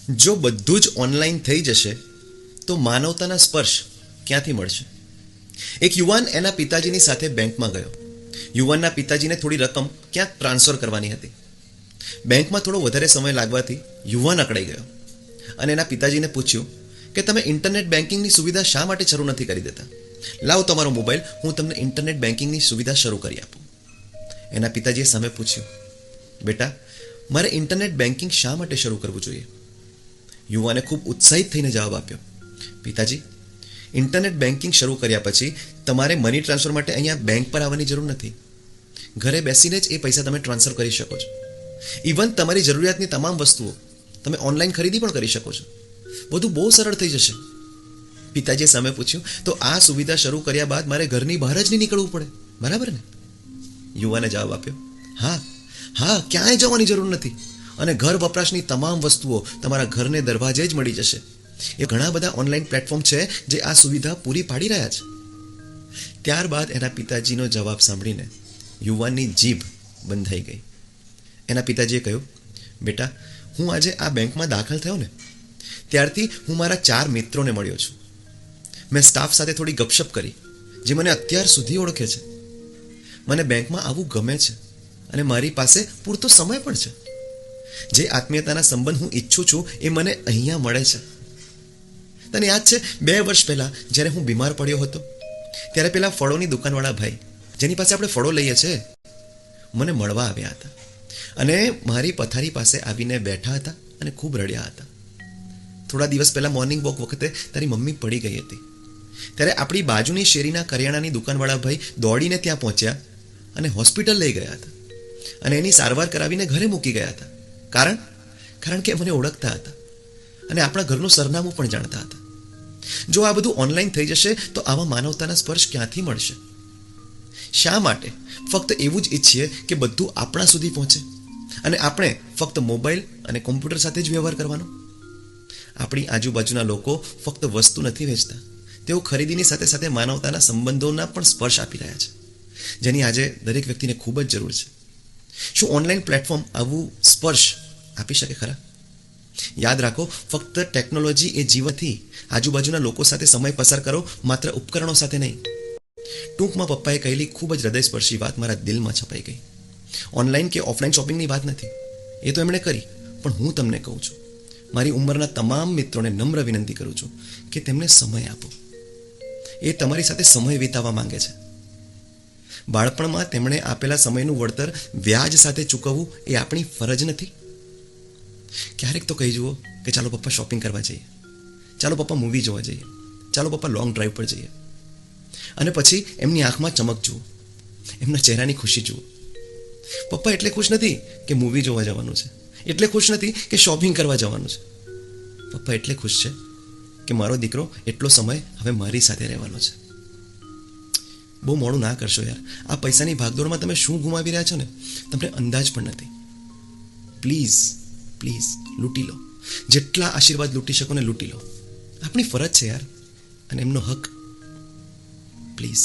જો બધું જ ઓનલાઈન થઈ જશે તો માનવતાના સ્પર્શ ક્યાંથી મળશે? એક યુવાન એના પિતાજીની સાથે બેંકમાં ગયો. યુવાનના પિતાજીને થોડી રકમ ક્યાંક ટ્રાન્સફર કરવાની હતી. બેંકમાં થોડો વધારે સમય લાગવાથી યુવાન અકળાઈ ગયો અને એના પિતાજીને પૂછ્યું કે તમે ઇન્ટરનેટ બેન્કિંગની સુવિધા શા માટે શરૂ નથી કરી દેતા? લાવો તમારો મોબાઈલ, હું તમને ઇન્ટરનેટ બેન્કિંગની સુવિધા શરૂ કરી આપું. એના પિતાજીએ સામે પૂછ્યું, બેટા, મારે ઇન્ટરનેટ બેન્કિંગ શા માટે શરૂ કરવું જોઈએ? યુવાને ખૂબ ઉત્સાહિત થઈને જવાબ આપ્યો, પિતાજી, ઇન્ટરનેટ બેન્કિંગ શરૂ કર્યા પછી તમારે મની ટ્રાન્સફર માટે અહીંયા બેંક પર આવવાની જરૂર નથી. ઘરે બેસીને જ એ પૈસા તમે ટ્રાન્સફર કરી શકો છો. ઇવન તમારી જરૂરિયાતની તમામ વસ્તુઓ તમે ઓનલાઈન ખરીદી પણ કરી શકો છો. બધું બહુ સરળ થઈ જશે. પિતાજીએ સામે પૂછ્યું, તો આ સુવિધા શરૂ કર્યા બાદ મારે ઘરની બહાર જ નહીં નીકળવું પડે, બરાબર ને? યુવાને જવાબ આપ્યો, હા હા, ક્યાંય જવાની જરૂર નથી અને ઘર વપરાશની તમામ વસ્તુઓ તમારા ઘરને દરવાજે જ મળી જશે. એ ઘણા બધા ઓનલાઈન પ્લેટફોર્મ છે જે આ સુવિધા પૂરી પાડી રહ્યા છે. ત્યારબાદ એના પિતાજીનો જવાબ સાંભળીને યુવાનની જીભ બંધાઈ ગઈ. એના પિતાજીએ કહ્યું, બેટા, હું આજે આ બેંકમાં દાખલ થયો ને ત્યારથી હું મારા 4 મિત્રોને મળ્યો છું. મેં સ્ટાફ સાથે થોડી ગપશપ કરી જે મને અત્યાર સુધી ઓળખે છે. મને બેંકમાં આવવું ગમે છે અને મારી પાસે પૂરતો સમય પણ છે. જે આત્મીયતાના સંબંધ હું ઈચ્છું છું એ મને અહીંયા મળે છે. તને યાદ છે 2 વર્ષ પહેલાં જ્યારે હું બીમાર પડ્યો હતો ત્યારે પેલા ફળોની દુકાનવાળા ભાઈ જેની પાસે આપણે ફળો લઈએ છીએ મને મળવા આવ્યા હતા અને મારી પથારી પાસે આવીને બેઠા હતા અને ખૂબ રડ્યા હતા. થોડા દિવસ પહેલાં મોર્નિંગ વોક વખતે તારી મમ્મી પડી ગઈ હતી ત્યારે આપણી બાજુની શેરીના કરિયાણાની દુકાનવાળા ભાઈ દોડીને ત્યાં પહોંચ્યા અને હોસ્પિટલ લઈ ગયા હતા અને એની સારવાર કરાવીને ઘરે મૂકી ગયા હતા. કારણ કે મને ઓળખતા હતા અને આપણા ઘરનું સરનામું પણ જાણતા હતા. જો આ બધું ઓનલાઈન થઈ જશે તો આવા માનવતાના સ્પર્શ ક્યાંથી મળશે? શા માટે ફક્ત એવું જ ઈચ્છીએ કે બધું આપણા સુધી પહોંચે અને આપણે ફક્ત મોબાઈલ અને કોમ્પ્યુટર સાથે જ વ્યવહાર કરવાનો? આપણી આજુબાજુના લોકો ફક્ત વસ્તુ નથી વેચતા, તેઓ ખરીદીની સાથે સાથે માનવતાના સંબંધોના પણ સ્પર્શ આપી રહ્યા છે, જેની આજે દરેક વ્યક્તિને ખૂબ જ જરૂર છે. શું ઓનલાઈન પ્લેટફોર્મ આવું સ્પર્શ આપી શકે ખરા? યાદ રાખો, ફક્ત ટેકનોલોજી એ જીવનથી આજુબાજુના લોકો સાથે સમય પસાર કરો, માત્ર ઉપકરણો સાથે નહીં. ટૂંકમાં પપ્પાએ કહેલી ખૂબ જ હૃદયસ્પર્શી વાત મારા દિલમાં છપાઈ ગઈ. ઓનલાઈન કે ઓફલાઈન શોપિંગની વાત નથી, એ તો એમણે કરી, પણ હું તમને કહું છું, મારી ઉંમરના તમામ મિત્રોને નમ્ર વિનંતી કરું છું કે તેમને સમય આપો. એ તમારી સાથે સમય વિતાવવા માંગે છે. બાળપણમાં તેમણે આપેલા સમયનું વળતર વ્યાજ સાથે ચૂકવવું એ આપણી ફરજ નથી? ક્યારેક તો કહી જુઓ કે ચાલો પપ્પા શોપિંગ કરવા જઈએ, ચાલો પપ્પા મૂવી જોવા જઈએ, ચાલો પપ્પા લોંગ ડ્રાઈવ પર જઈએ. અને પછી એમની આંખમાં ચમક જુઓ, એમના ચહેરાની ખુશી જુઓ. પપ્પા એટલે ખુશ નથી કે મૂવી જોવા જવાનું છે, એટલે ખુશ નથી કે શોપિંગ કરવા જવાનું છે. પપ્પા એટલે ખુશ છે કે મારો દીકરો એટલો સમય હવે મારી સાથે રહેવાનો છે. બહુ મોડું ના કરશો યાર. આ પૈસાની ભાગદોડમાં તમે શું ગુમાવી રહ્યા છો ને તમને અંદાજ પણ નથી. પ્લીઝ પ્લીઝ લૂંટી લો. જેટલા આશીર્વાદ લૂંટી શકો ને લૂંટી લો. આપણી ફરજ છે યાર, અને એમનો હક. પ્લીઝ.